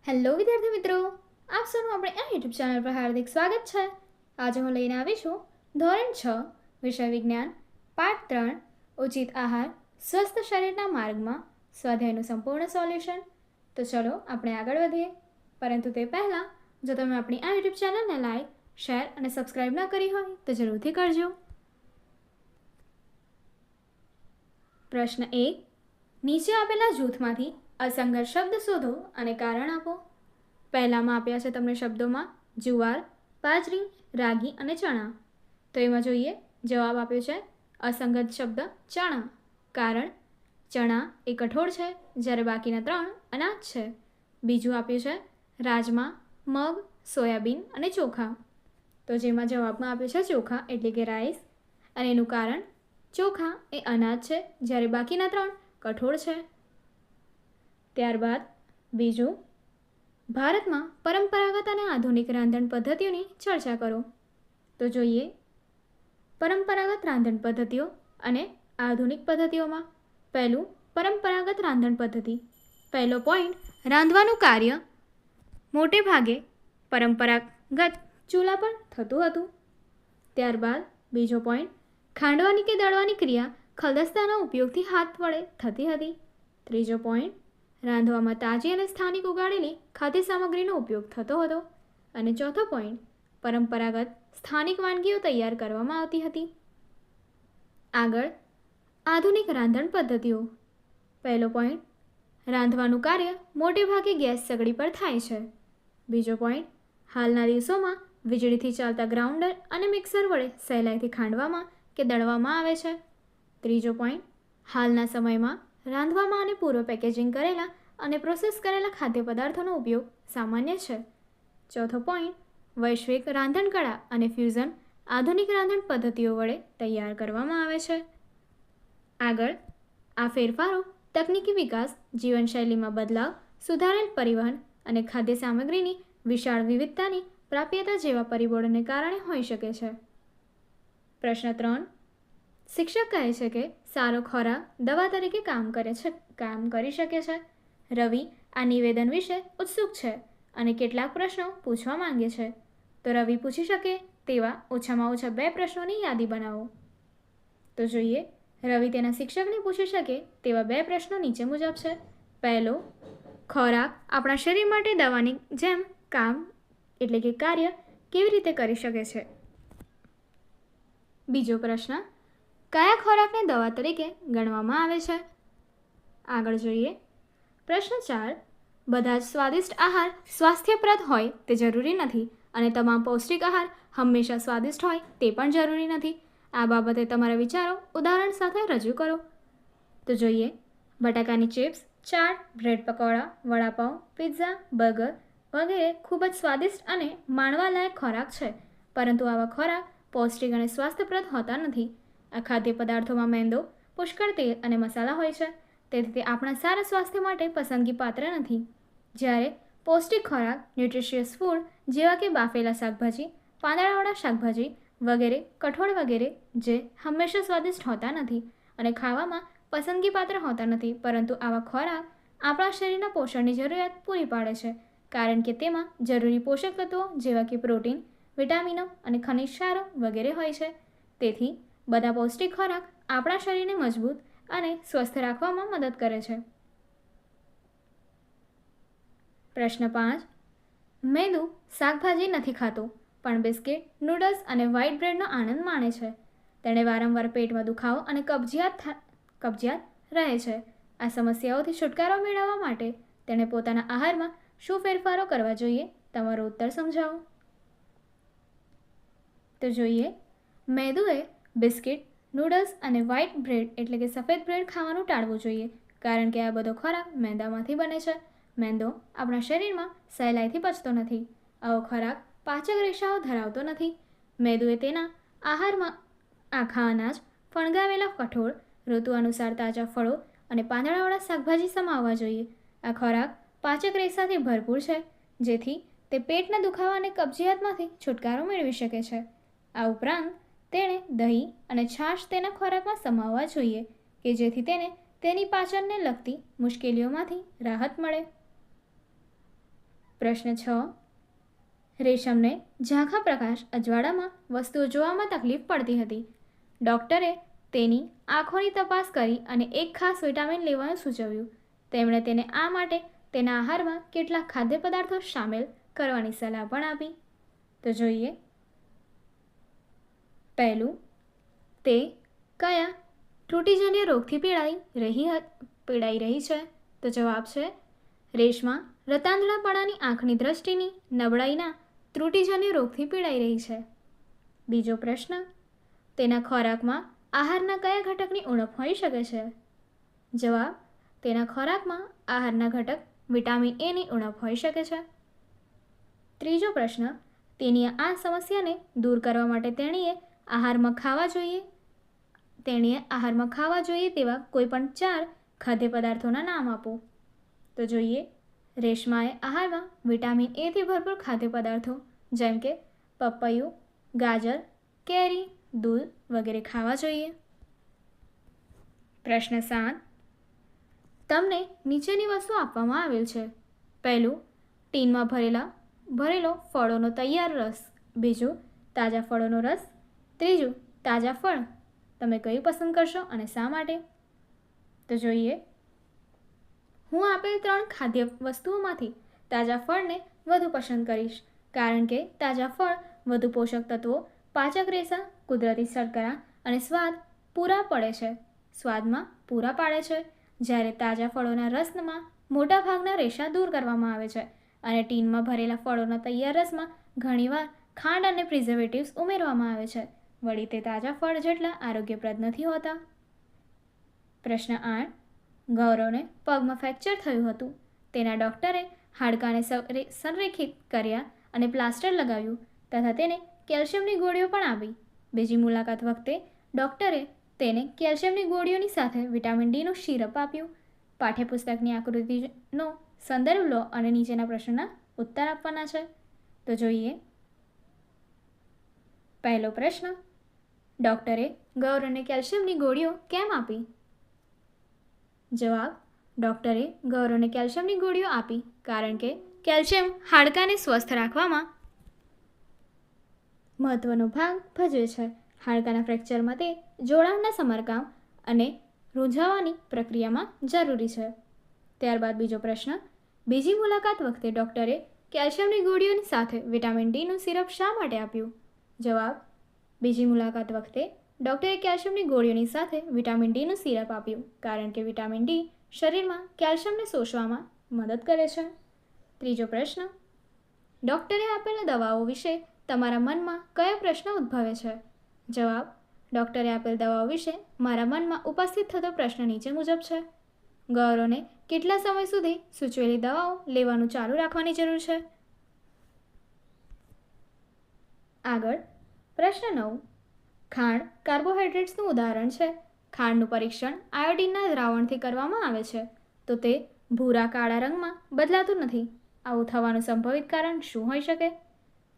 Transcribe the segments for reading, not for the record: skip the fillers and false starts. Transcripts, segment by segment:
Hello વિદ્યાર્થી મિત્રો, આપ સૌનું આપણે આ યુટ્યુબ ચેનલ પર હાર્દિક સ્વાગત છે. આજે હું લઈને આવી છું ધોરણ 6 વિષય વિજ્ઞાન પાઠ 3 ઉચિત આહાર સ્વસ્થ શરીરના માર્ગમાં સ્વાધ્યાયનું સંપૂર્ણ સોલ્યુશન. તો ચલો આપણે આગળ વધીએ. પરંતુ તે પહેલાં જો તમે આપણી આ યુટ્યુબ ચેનલને લાઈક, શેર અને સબસ્ક્રાઈબ ન કરી હોય તો જરૂરથી કરજો. પ્રશ્ન 1. નીચે આપેલા જૂથમાંથી અસંગત શબ્દ શોધો અને કારણ આપો. પહેલામાં આપ્યા છે તમને શબ્દોમાં જુવાર, બાજરી, રાગી અને ચણા. તો એમાં જોઈએ, જવાબ આપ્યો છે અસંગત શબ્દ ચણા. કારણ ચણા એ કઠોળ છે, જ્યારે બાકીના 3 અનાજ છે. બીજું આપ્યું છે રાજમા, મગ, સોયાબીન અને ચોખા. તો જેમાં જવાબમાં આપ્યું છે ચોખા એટલે કે રાઈસ, અને એનું કારણ ચોખા એ અનાજ છે, જ્યારે બાકીના 3 કઠોળ છે. ત્યારબાદ બીજું, ભારતમાં પરંપરાગત અને આધુનિક રાંધણ પદ્ધતિઓની ચર્ચા કરો. તો જોઈએ, પરંપરાગત રાંધણ પદ્ધતિઓ અને આધુનિક પદ્ધતિઓમાં પહેલું પરંપરાગત રાંધણ પદ્ધતિ. પહેલો પોઈન્ટ, રાંધવાનું કાર્ય મોટે ભાગે પરંપરાગત ચૂલા પર થતું હતું. ત્યારબાદ બીજો પોઈન્ટ, ખાંડવાની કે દળવાની ક્રિયા ખલદસ્તાના ઉપયોગથી હાથ વડે થતી હતી. ત્રીજો પોઈન્ટ, રાંધવામાં તાજી અને સ્થાનિક ઉગાડેલી ખાદ્ય સામગ્રીનો ઉપયોગ થતો હતો. અને ચોથો પોઈન્ટ, પરંપરાગત સ્થાનિક વાનગીઓ તૈયાર કરવામાં આવતી હતી. આગળ આધુનિક રાંધણ પદ્ધતિઓ. પહેલો પોઈન્ટ, રાંધવાનું કાર્ય મોટે ભાગે ગેસ સગડી પર થાય છે. બીજો પોઈન્ટ, હાલના દિવસોમાં વીજળીથી ચાલતા ગ્રાઉન્ડર અને મિક્સર વડે સહેલાઈથી ખાંડવામાં કે દળવામાં આવે છે. ત્રીજો પોઈન્ટ, હાલના સમયમાં રાંધવામાં અને પૂર્વ પેકેજિંગ કરેલા અને પ્રોસેસ કરેલા ખાદ્ય પદાર્થોનો ઉપયોગ સામાન્ય છે. ચોથો પોઈન્ટ, વૈશ્વિક રાંધણકળા અને ફ્યુઝન આધુનિક રાંધણ પદ્ધતિઓ વડે તૈયાર કરવામાં આવે છે. આગળ આ ફેરફારો તકનીકી વિકાસ, જીવનશૈલીમાં બદલાવ, સુધારેલ પરિવહન અને ખાદ્ય સામગ્રીની વિશાળ વિવિધતાની પ્રાપ્યતા જેવા પરિબળોને કારણે હોઈ શકે છે. પ્રશ્ન 3. શિક્ષક કહે છે કે સારો ખોરાક દવા તરીકે કામ કરી શકે છે. રવિ આ નિવેદન વિશે ઉત્સુક છે અને કેટલાક પ્રશ્નો પૂછવા માંગે છે. તો રવિ પૂછી શકે તેવા ઓછામાં ઓછા 2 પ્રશ્નોની યાદી બનાવો. તો જોઈએ, રવિ તેના શિક્ષકને પૂછી શકે તેવા 2 પ્રશ્નો નીચે મુજબ છે. પહેલો, ખોરાક આપણા શરીર માટે દવાની જેમ કામ એટલે કે કાર્ય કેવી રીતે કરી શકે છે. બીજો પ્રશ્ન, કયા ખોરાકને દવા તરીકે ગણવામાં આવે છે. આગળ જોઈએ, પ્રશ્ન 4, બધા જ સ્વાદિષ્ટ આહાર સ્વાસ્થ્યપ્રદ હોય તે જરૂરી નથી અને તમામ પૌષ્ટિક આહાર હંમેશા સ્વાદિષ્ટ હોય તે પણ જરૂરી નથી. આ બાબતે તમારા વિચારો ઉદાહરણ સાથે રજૂ કરો. તો જોઈએ, બટાકાની chips, chaat, bread pakora, vada pav, pizza, burger વગેરે ખૂબ જ સ્વાદિષ્ટ અને માણવાલાયક ખોરાક છે, પરંતુ આવા ખોરાક પૌષ્ટિક અને સ્વાસ્થ્યપ્રદ હોતા નથી. આ ખાદ્ય પદાર્થોમાં મેંદો, પુષ્કળ તેલ અને મસાલા હોય છે, તેથી તે આપણા સારા સ્વાસ્થ્ય માટે પસંદગી પાત્ર નથી. જ્યારે પૌષ્ટિક ખોરાક ન્યુટ્રિશિયસ ફૂડ જેવા કે બાફેલા શાકભાજી, પાંદડાવાળા શાકભાજી વગેરે, કઠોળ વગેરે જે હંમેશા સ્વાદિષ્ટ હોતા નથી અને ખાવામાં પસંદગી પાત્ર હોતા નથી, પરંતુ આવા ખોરાક આપણા શરીરના પોષણની જરૂરિયાત પૂરી પાડે છે, કારણ કે તેમાં જરૂરી પોષક તત્વો જેવા કે પ્રોટીન, વિટામિનો અને ખનિજ ક્ષારો વગેરે હોય છે. તેથી બધા પૌષ્ટિક ખોરાક આપણા શરીરને મજબૂત અને સ્વસ્થ રાખવામાં મદદ કરે છે. પ્રશ્ન 5, મેંદુ શાકભાજી નથી ખાતો પણ બિસ્કિટ, નૂડલ્સ અને વ્હાઇટ બ્રેડનો આનંદ માણે છે. તેણે વારંવાર પેટમાં દુખાવો અને કબજિયાત રહે છે. આ સમસ્યાઓથી છુટકારો મેળવવા માટે તેણે પોતાના આહારમાં શું ફેરફારો કરવા જોઈએ? તમારો ઉત્તર સમજાવો. તો જોઈએ, મેંદુએ બિસ્કિટ, નૂડલ્સ અને વ્હાઇટ બ્રેડ એટલે કે સફેદ બ્રેડ ખાવાનું ટાળવું જોઈએ, કારણ કે આ બધો ખોરાક મેંદામાંથી બને છે. મેંદો આપણા શરીરમાં સહેલાઈથી પચતો નથી. આવો ખોરાક પાચક રેખાઓ ધરાવતો નથી. મેંદુએ તેના આહારમાં આખા અનાજ, ફણગાવેલા કઠોળ, ઋતુ અનુસાર તાજા ફળો અને પાંદડાવાળા શાકભાજી સમાવવા જોઈએ. આ ખોરાક પાચક રેસાથી ભરપૂર છે, જેથી તે પેટના દુખાવા અને કબજિયાતમાંથી છુટકારો મેળવી શકે છે. આ ઉપરાંત તેણે દહીં અને છાશ તેના ખોરાકમાં સમાવવા જોઈએ કે જેથી તેને તેની પાચનને લગતી મુશ્કેલીઓમાંથી રાહત મળે. પ્રશ્ન 6. રેશમને ઝાંખા પ્રકાશ અજવાળામાં વસ્તુઓ જોવામાં તકલીફ પડતી હતી. ડૉક્ટરે તેની આંખોની તપાસ કરી અને એક ખાસ વિટામિન લેવાનું સૂચવ્યું. તેમણે તેને આ માટે તેના આહારમાં કેટલાક ખાદ્ય પદાર્થો સામેલ કરવાની સલાહ પણ આપી. તો જોઈએ. પહેલું, તે કયા ત્રુટિજન્ય રોગથી પીડાઈ રહી છે? તો જવાબ છે રેશમા રતાંધળાપણાની આંખની દ્રષ્ટિની નબળાઈના ત્રુટિજન્ય રોગથી પીડાઈ રહી છે. બીજો પ્રશ્ન, તેના ખોરાકમાં આહારના કયા ઘટકની ઉણપ હોઈ શકે છે? જવાબ, તેના ખોરાકમાં આહારના ઘટક વિટામિન એની ઉણપ હોઈ શકે છે. ત્રીજો પ્રશ્ન, તેની આ સમસ્યાને દૂર કરવા માટે તેણીએ આહારમાં ખાવા જોઈએ તેવા કોઈપણ 4 ખાદ્ય પદાર્થોના નામ આપો. તો જોઈએ. રેશમાએ આહારમાં વિટામિન એથી ભરપૂર ખાદ્ય પદાર્થો જેમ કે પપૈયું, ગાજર, કેરી, દૂધ વગેરે ખાવા જોઈએ. પ્રશ્ન 7. તમને નીચેની વસ્તુ આપવામાં આવેલ છે. પહેલું, ટીનમાં ભરેલો ફળોનો તૈયાર રસ. બીજું, તાજા ફળોનો રસ. ત્રીજું, તાજા ફળ. તમે કયું પસંદ કરશો અને શા માટે? તો જોઈએ. હું આપેલ 3 ખાદ્ય વસ્તુઓમાંથી તાજા ફળને વધુ પસંદ કરીશ, કારણ કે તાજા ફળ વધુ પોષક તત્વો, પાચક રેસા, કુદરતી શર્કરા અને સ્વાદમાં પૂરા પાડે છે, જ્યારે તાજા ફળોના રસમાં મોટાભાગના રેસા દૂર કરવામાં આવે છે અને ટીનમાં ભરેલા ફળોના તૈયાર રસમાં ઘણીવાર ખાંડ અને પ્રિઝર્વેટિવ્સ ઉમેરવામાં આવે છે. વળી તે તાજા ફળ જેટલા આરોગ્યપ્રદ નથી હોતા. પ્રશ્ન 8. ગૌરવને પગમાં ફ્રેક્ચર થયું હતું. તેના ડૉક્ટરે હાડકાને સંરેખિત કર્યા અને પ્લાસ્ટર લગાવ્યું તથા તેને કેલ્શિયમની ગોળીઓ પણ આપી. બીજી મુલાકાત વખતે ડૉક્ટરે તેને કેલ્શિયમની ગોળીઓની સાથે વિટામિન ડીનું સિરપ આપ્યું. પાઠ્યપુસ્તકની આકૃતિનો સંદર્ભ લો અને નીચેના પ્રશ્નોના ઉત્તર આપવાના છે. તો જોઈએ. પહેલો પ્રશ્ન, ડૉક્ટરે ગૌરવને કેલ્શિયમની ગોળીઓ કેમ આપી? જવાબ, ડૉક્ટરે ગૌરવને કેલ્શિયમની ગોળીઓ આપી કારણ કે કેલ્શિયમ હાડકાને સ્વસ્થ રાખવામાં મહત્વનો ભાગ ભજવે છે. હાડકાના ફ્રેક્ચરમાં તે જોડાણના સમારકામ અને રૂંઝાવાની પ્રક્રિયામાં જરૂરી છે. ત્યારબાદ બીજો પ્રશ્ન, બીજી મુલાકાત વખતે ડૉક્ટરે કેલ્શિયમની ગોળીઓની સાથે વિટામિન ડીનું સિરપ શા માટે આપ્યું? જવાબ, બીજી મુલાકાત વખતે ડૉક્ટરે કેલ્શિયમની ગોળીઓની સાથે વિટામિન ડીનું સિરપ આપ્યું કારણ કે વિટામિન ડી શરીરમાં કેલ્શિયમને શોષવામાં મદદ કરે છે. ત્રીજો પ્રશ્ન, ડૉક્ટરે આપેલા દવાઓ વિશે તમારા મનમાં કયો પ્રશ્ન ઉદ્ભવે છે? જવાબ, ડૉક્ટરે આપેલ દવાઓ વિશે મારા મનમાં ઉપસ્થિત થતો પ્રશ્ન નીચે મુજબ છે. ગૌરવને કેટલા સમય સુધી સૂચવેલી દવાઓ લેવાનું ચાલુ રાખવાની જરૂર છે? આગળ પ્રશ્ન 9. ખાંડ કાર્બોહાઈડ્રેટ્સનું ઉદાહરણ છે. ખાંડનું પરીક્ષણ આયોડિનના દ્રાવણથી કરવામાં આવે છે તો તે ભૂરા કાળા રંગમાં બદલાતું નથી. આવું થવાનું સંભવિત કારણ શું હોઈ શકે?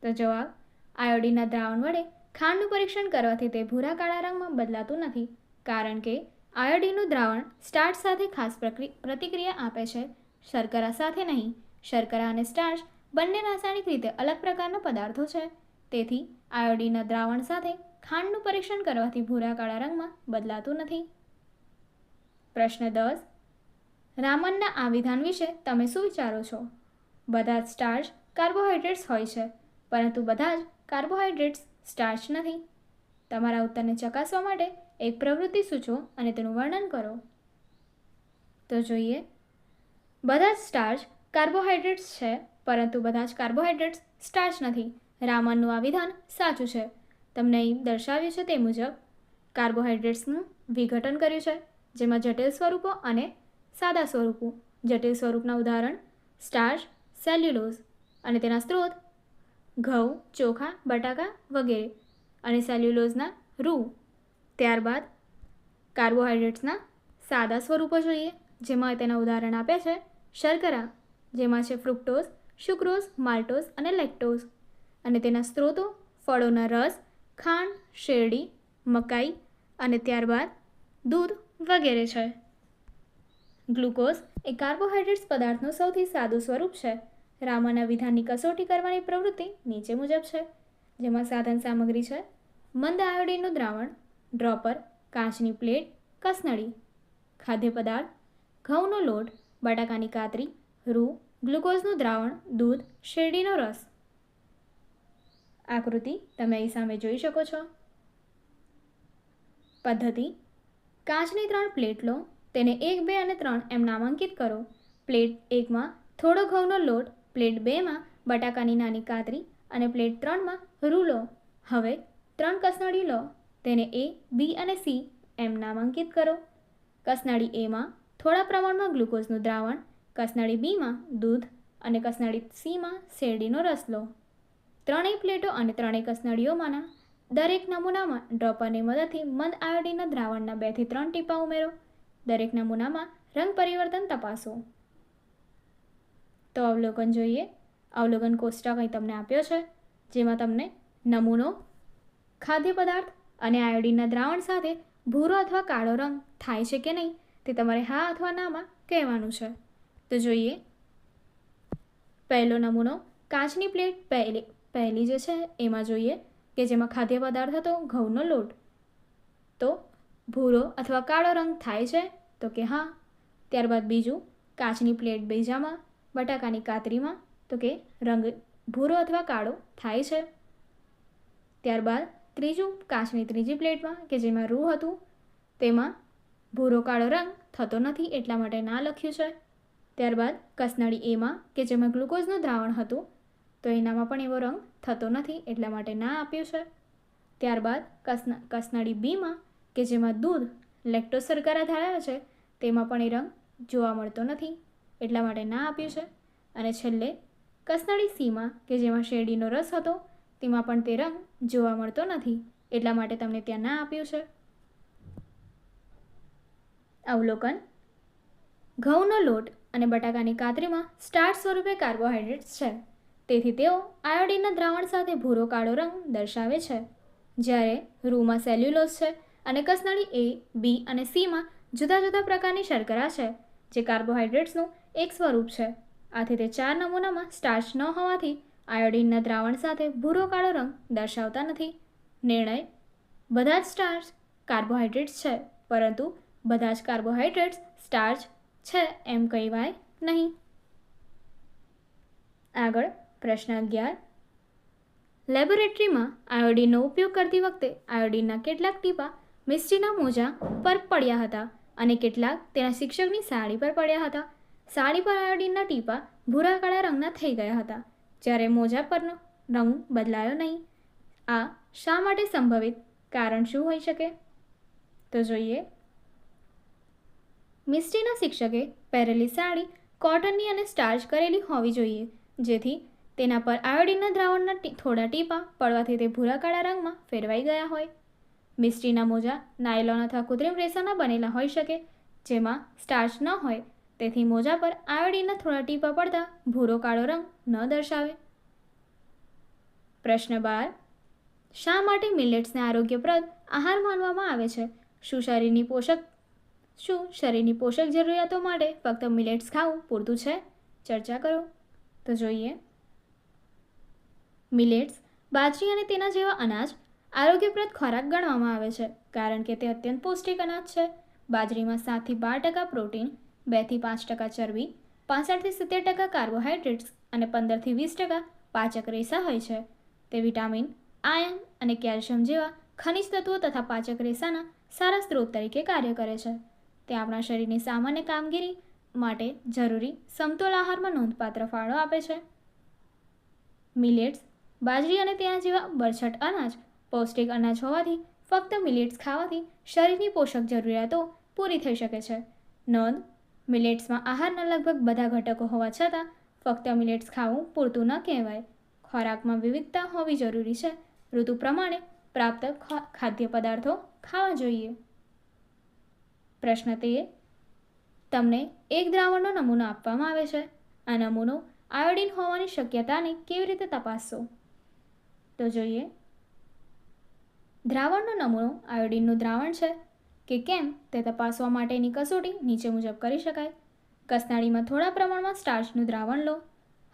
તો જવાબ, આયોડિનના દ્રાવણ વડે ખાંડનું પરીક્ષણ કરવાથી તે ભૂરા કાળા રંગમાં બદલાતું નથી કારણ કે આયોડિનનું દ્રાવણ સ્ટાર્ચ સાથે ખાસ પ્રતિક્રિયા આપે છે, શર્કરા સાથે નહીં. શર્કરા અને સ્ટાર્ચ બંને રાસાયણિક રીતે અલગ પ્રકારના પદાર્થો છે. તેથી આયોડિનના દ્રાવણ સાથે ખાંડનું પરીક્ષણ કરવાથી ભૂરા કાળા રંગમાં બદલાતું નથી. પ્રશ્ન 10. રામનના આ વિધાન વિશે તમે શું વિચારો છો? બધા જ સ્ટાર્ચ કાર્બોહાઈડ્રેટ્સ હોય છે, પરંતુ બધા જ કાર્બોહાઈડ્રેટ્સ સ્ટાર્ચ નથી. તમારા ઉત્તરને ચકાસવા માટે એક પ્રવૃત્તિ સૂચવો અને તેનું વર્ણન કરો. તો જોઈએ. બધા જ સ્ટાર્ચ કાર્બોહાઈડ્રેટ્સ છે, પરંતુ બધા જ કાર્બોહાઈડ્રેટ્સ સ્ટાર્ચ નથી. રામનનું આ વિધાન સાચું છે. તમને અહીં દર્શાવ્યું છે તે મુજબ કાર્બોહાઈડ્રેટ્સનું વિઘટન કર્યું છે, જેમાં જટિલ સ્વરૂપો અને સાદા સ્વરૂપો. જટિલ સ્વરૂપના ઉદાહરણ સ્ટાર્ચ, સેલ્યુલોઝ અને તેના સ્ત્રોત ઘઉં, ચોખા, બટાકા વગેરે, અને સેલ્યુલોઝના રૂ. ત્યારબાદ કાર્બોહાઈડ્રેટ્સના સાદા સ્વરૂપો જોઈએ, જેમાં તેના ઉદાહરણ આપ્યા છે શર્કરા, જેમાં છે ફ્રુક્ટોઝ, સુક્રોઝ, માલ્ટોઝ અને લેક્ટોઝ, અને તેના સ્ત્રોતો ફળોના રસ, ખાંડ, શેરડી, મકાઈ અને ત્યારબાદ દૂધ વગેરે છે. ગ્લુકોઝ એ કાર્બોહાઈડ્રેટ્સ પદાર્થનું સૌથી સાદું સ્વરૂપ છે. રામાના વિધાનની કસોટી કરવાની પ્રવૃત્તિ નીચે મુજબ છે, જેમાં સાધન સામગ્રી છે મંદ આયોડીનનું દ્રાવણ, ડ્રોપર, કાચની પ્લેટ, કસનળી. ખાદ્ય પદાર્થ ઘઉંનો લોટ, બટાકાની કાતરી, રૂ, ગ્લુકોઝનું દ્રાવણ, દૂધ, શેરડીનો રસ. આકૃતિ તમે અહીં સામે જોઈ શકો છો. પદ્ધતિ: કાચની 3 પ્લેટ લો, તેને 1, 2 અને 3 એમ નામાંકિત કરો. પ્લેટ 1માં થોડો ઘઉંનો લોટ, પ્લેટ 2માં બટાકાની નાની કાતરી અને પ્લેટ 3માં રૂ લો. હવે 3 કસનળી લો, તેને A, B અને C એમ નામાંકિત કરો. કસનળી Aમાં થોડા પ્રમાણમાં ગ્લુકોઝનું દ્રાવણ, કસનળી Bમાં દૂધ અને કસનળી Cમાં શેરડીનો રસ લો. ત્રણેય પ્લેટો અને ત્રણેય કસનળીઓમાંના દરેક નમૂનામાં ડ્રોપરની મદદથી મંદ આયોડીનના દ્રાવણના 2 થી 3 ટીપા ઉમેરો. દરેક નમૂનામાં રંગ પરિવર્તન તપાસો. તો અવલોકન જોઈએ. અવલોકન કોષ્ટક અહીં તમને આપ્યો છે, જેમાં તમને નમૂનો, ખાદ્ય પદાર્થ અને આયોડીનના દ્રાવણ સાથે ભૂરો અથવા કાળો રંગ થાય છે કે નહીં તે તમારે હા અથવા નામાં કહેવાનું છે. તો જોઈએ. પહેલો નમૂનો કાચની પ્લેટ પહેલી જે છે એમાં જોઈએ કે જેમાં ખાદ્ય પદાર્થ હતો ઘઉંનો લોટ. તો ભૂરો અથવા કાળો રંગ થાય છે તો કે હા. ત્યારબાદ બીજું કાચની પ્લેટ બીજામાં બટાકાની કાતરીમાં તો કે રંગ ભૂરો અથવા કાળો થાય છે. ત્યારબાદ ત્રીજું કાચની ત્રીજી પ્લેટમાં કે જેમાં રૂ હતું તેમાં ભૂરો કાળો રંગ થતો નથી એટલા માટે ના લખ્યું છે. ત્યારબાદ કસનળી Aમાં કે જેમાં ગ્લુકોઝનું દ્રાવણ હતું તો એનામાં પણ એવો રંગ થતો નથી એટલા માટે ના આપ્યું છે. ત્યારબાદ કસનળી Bમાં કે જેમાં દૂધ લેક્ટોઝ શર્કરા ધરાવે છે તેમાં પણ એ રંગ જોવા મળતો નથી એટલા માટે ના આપ્યું છે. અને છેલ્લે કસનળી Cમાં કે જેમાં શેરડીનો રસ હતો તેમાં પણ તે રંગ જોવા મળતો નથી એટલા માટે તમને ત્યાં ના આપ્યું છે. અવલોકન: ઘઉંનો લોટ અને બટાકાની કાતરીમાં સ્ટાર્ચ સ્વરૂપે કાર્બોહાઈડ્રેટ્સ છે, તેથી તેઓ આયોડીનના દ્રાવણ સાથે ભૂરો કાળો રંગ દર્શાવે છે. જ્યારે રૂમાં સેલ્યુલોઝ છે અને કસનળી A, B અને Cમાં જુદા જુદા પ્રકારની શર્કરા છે જે કાર્બોહાઈડ્રેટ્સનું એક સ્વરૂપ છે. આથી તે 4 નમૂનામાં સ્ટાર્ચ ન હોવાથી આયોડીનના દ્રાવણ સાથે ભૂરો કાળો રંગ દર્શાવતા નથી. નિર્ણય: બધા જ સ્ટાર્ચ કાર્બોહાઈડ્રેટ્સ છે, પરંતુ બધા જ કાર્બોહાઈડ્રેટ્સ સ્ટાર્ચ છે એમ કહેવાય નહીં. આગળ પ્રશ્ન 11. લેબોરેટરીમાં આયોડીનનો ઉપયોગ કરતી વખતે આયોડીનના કેટલાક ટીપા મિસ્ટીના મોજા પર પડ્યા હતા અને કેટલાક તેના શિક્ષકની સાડી પર પડ્યા હતા. સાડી પર આયોડીનના ટીપા ભૂરા કાળા રંગના થઈ ગયા હતા, જ્યારે મોજા પરનો રંગ બદલાયો નહીં. આ શા માટે સંભવિત કારણ શું હોઈ શકે? તો જોઈએ. મિસ્ટીના શિક્ષકે પહેરેલી સાડી કોટનની અને સ્ટાર્ચ કરેલી હોવી જોઈએ, જેથી તેના પર આયોડીનના દ્રાવણના થોડા ટીપા પડવાથી તે ભૂરા કાળા રંગમાં ફેરવાઈ ગયા હોય. મિસ્ટીના મોજા નાયલોન અથવા કૃત્રિમ રેસાના બનેલા હોઈ શકે, જેમાં સ્ટાર્ચ ન હોય, તેથી મોજા પર આયોડીનના થોડા ટીપા પડતા ભૂરો કાળો રંગ ન દર્શાવે. પ્રશ્ન 12. શા માટે મિલેટ્સને આરોગ્યપ્રદ આહાર માનવામાં આવે છે? શું શરીરની પોષક જરૂરિયાતો માટે ફક્ત મિલેટ્સ ખાવું પૂરતું છે? ચર્ચા કરો. તો જોઈએ. મિલેટ્સ, બાજરી અને તેના જેવા અનાજ આરોગ્યપ્રદ ખોરાક ગણવામાં આવે છે કારણ કે તે અત્યંત પૌષ્ટિક અનાજ છે. બાજરીમાં 7 થી 12% પ્રોટીન, 2 થી 5% ચરબી, 65 થી 70% કાર્બોહાઈડ્રેટ્સ અને 15 થી 20% પાચક રેસા હોય છે. તે વિટામિન, આયર્ન અને કેલ્શિયમ જેવા ખનિજ તત્વો તથા પાચક રેસાના સારા સ્ત્રોત તરીકે કાર્ય કરે છે. તે આપણા શરીરની સામાન્ય કામગીરી માટે જરૂરી સમતોલ આહારમાં નોંધપાત્ર ફાળો આપે છે. મિલેટ્સ, બાજરી અને તેના જેવા બરછટ અનાજ પૌષ્ટિક અનાજ હોવાથી ફક્ત મિલેટ્સ ખાવાથી શરીરની પોષક જરૂરિયાતો પૂરી થઈ શકે છે. નોંધ: મિલેટ્સમાં આહારના લગભગ બધા ઘટકો હોવા છતાં ફક્ત મિલેટ્સ ખાવું પૂરતું ન કહેવાય. ખોરાકમાં વિવિધતા હોવી જરૂરી છે. ઋતુ પ્રમાણે પ્રાપ્ત ખાદ્ય પદાર્થો ખાવા જોઈએ. પ્રશ્ન 13. તમને એક દ્રાવણનો નમૂનો આપવામાં આવે છે. આ નમૂનો આયોડીન હોવાની શક્યતાને કેવી રીતે તપાસશો? તો જોઈએ. દ્રાવણનો નમૂનો આયોડીનનું દ્રાવણ છે કે કેમ તે તપાસવા માટેની કસોટી નીચે મુજબ કરી શકાય. કસનાળીમાં થોડા પ્રમાણમાં સ્ટાર્ચનું દ્રાવણ લો.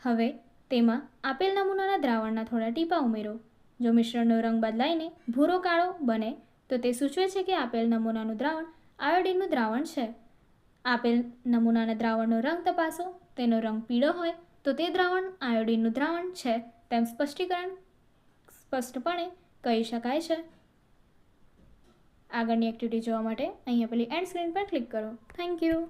હવે તેમાં આપેલ નમૂનાના દ્રાવણના થોડા ટીપા ઉમેરો. જો મિશ્રણનો રંગ બદલાઈને ભૂરો કાળો બને તો તે સૂચવે છે કે આપેલ નમૂનાનું દ્રાવણ આયોડિનનું દ્રાવણ છે. આપેલ નમૂનાના દ્રાવણનો રંગ તપાસો. તેનો રંગ પીળો હોય તો તે દ્રાવણ આયોડિનનું દ્રાવણ છે તેમ સ્પષ્ટપણે કહી શકાય છે. આગળની એક્ટિવિટી જોવા માટે અહીં આપેલી એન્ડ સ્ક્રીન પર ક્લિક કરો. Thank you.